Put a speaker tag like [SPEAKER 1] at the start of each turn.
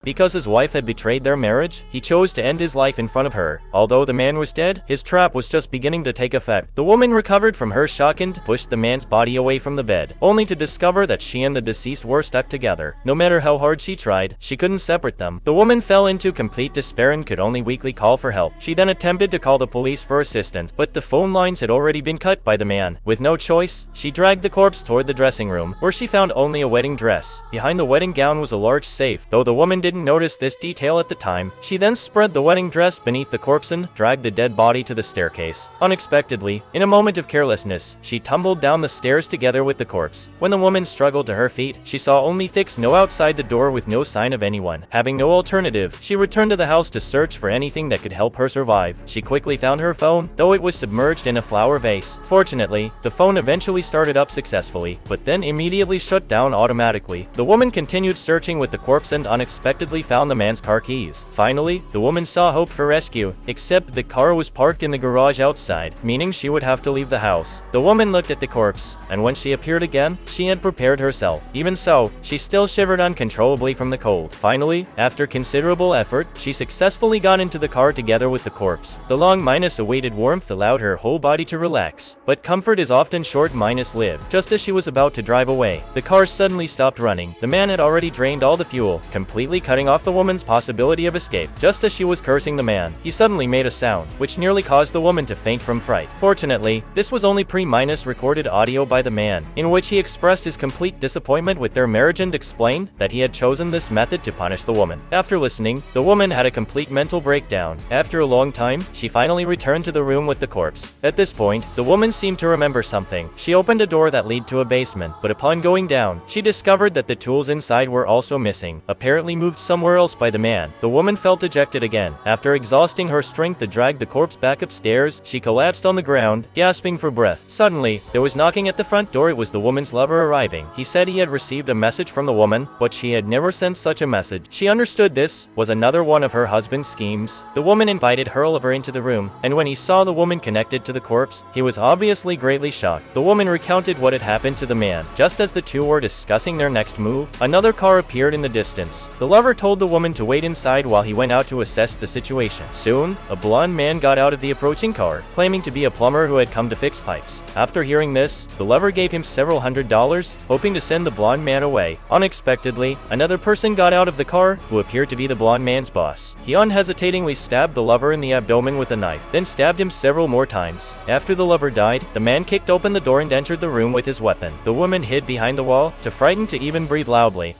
[SPEAKER 1] Because his wife had betrayed their marriage, he chose to end his life in front of her. Although the man was dead, his trap was just beginning to take effect. The woman recovered from her shock and pushed the man's body away from the bed, only to discover that she and the deceased were stuck together. No matter how hard she tried, she couldn't separate them. The woman fell into complete despair and could only weakly call for help. She then attempted to call the police for assistance, but the phone lines had already been cut by the man. With no choice, she dragged the corpse toward the dressing room, where she found only a wedding dress. Behind the wedding gown was a large safe. Though the woman didn't notice this detail at the time, she then spread the wedding dress beneath the corpse and dragged the dead body to the staircase. Unexpectedly, in a moment of carelessness, she tumbled down the stairs together with the corpse. When the woman struggled to her feet, she saw only thick snow outside the door with no sign of anyone. Having no alternative, she returned to the house to search for anything that could help her survive. She quickly found her phone, though it was submerged in a flower vase. Fortunately, the phone eventually started up successfully, but then immediately shut down automatically. The woman continued searching with the corpse and unexpectedly found the man's car keys. Finally, the woman saw hope for rescue, except the car was parked in the garage outside, meaning she would have to leave the house. The woman looked at the corpse, and when she appeared again, she had prepared herself. Even so, she still shivered uncontrollably from the cold. Finally, after considerable effort, she successfully got into the car together with the corpse. The long minus awaited warmth allowed her whole body to relax, but comfort is often short minus lived. Just as she was about to drive away, the car suddenly stopped running. The man had already drained all the fuel, completely cutting off the woman's possibility of escape. Just as she was cursing the man, he suddenly made a sound, which nearly caused the woman to faint from fright. Fortunately, this was only pre-minus recorded audio by the man, in which he expressed his complete disappointment with their marriage and explained that he had chosen this method to punish the woman. After listening, the woman had a complete mental breakdown. After a long time, she finally returned to the room with the corpse. At this point, the woman seemed to remember something. She opened a door that led to a basement, but upon going down, she discovered that the tools inside were also missing, apparently moved somewhere else by the man. The woman felt dejected again. After exhausting her strength to drag the corpse back upstairs, she collapsed on the ground, gasping for breath. Suddenly, there was knocking at the front door. It was the woman's lover arriving. He said he had received a message from the woman, but she had never sent such a message. She understood this was another one of her husband's schemes. The woman invited Oliver into the room, and when he saw the woman connected to the corpse, he was obviously greatly shocked. The woman recounted what had happened to the man. Just as the two were discussing their next move, another car appeared in the distance. The lover told the woman to wait inside while he went out to assess the situation. Soon, a blonde man got out of the approaching car, claiming to be a plumber who had come to fix pipes. After hearing this, the lover gave him several $100s, hoping to send the blonde man away. Unexpectedly, another person got out of the car, who appeared to be the blonde man's boss. He unhesitatingly stabbed the lover in the abdomen with a knife, then stabbed him several more times. After the lover died, the man kicked open the door and entered the room with his weapon. The woman hid behind the wall, too frightened to even breathe loudly.